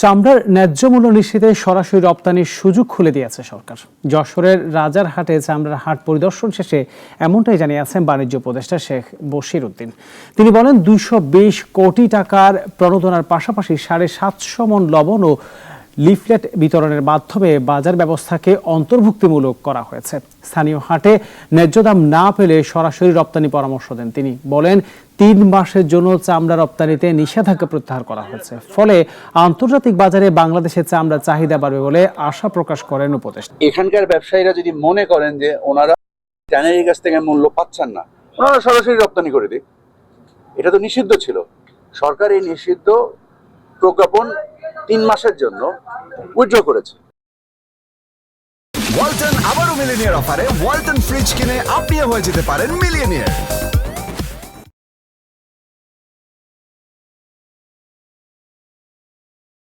চামড়ার ন্যায্য মূল্য নিশ্চিতে সরাসরি রপ্তানির সুযোগ খুলে দিয়েছে সরকার। যশোরের রাজারহাটে চামড়ার হাট পরিদর্শন শেষে এমনটাই জানিয়েছেন বাণিজ্য উপদেষ্টা শেখ বশির উদ্দিন। তিনি বলেন 220 কোটি টাকার প্রণোদনার পাশাপাশি 750 মণ লবণ ও লিফলেট বিতরণের মাধ্যমে বাজার ব্যবস্থাকে অন্তর্ভুক্তিমূলক করা হয়েছে। স্থানীয় হাটে ন্যায্য দাম না পেলে সরাসরি রপ্তানি পরামর্শ দেন তিনি। বলেন 3 মাসের জন্য চামড়া রপ্তানিতে নিষেধাজ্ঞা প্রত্যাহার করা হয়েছে, ফলে আন্তর্জাতিক বাজারে বাংলাদেশের চামড়ার চাহিদা বাড়বে বলে আশা প্রকাশ করেন উপদেষ্টা। এখানকার ব্যবসায়ীরা যদি মনে করেন যে ওনারা ট্যানারির কাছ থেকে মূল্য পাচ্ছেন না, ওনারা সরাসরি রপ্তানি করে দিক। এটা তো নিষিদ্ধ ছিল। সরকার এই নিষিদ্ধ প্রজ্ঞাপন 3 মাসের জন্য উইথড্র করেছে। ওয়ালটন আবারও মিলিনিয়ার অফারে ওয়ালটন ফ্রিজ কিনে আপনিও হয়ে যেতে পারেন মিলিয়নিয়ার।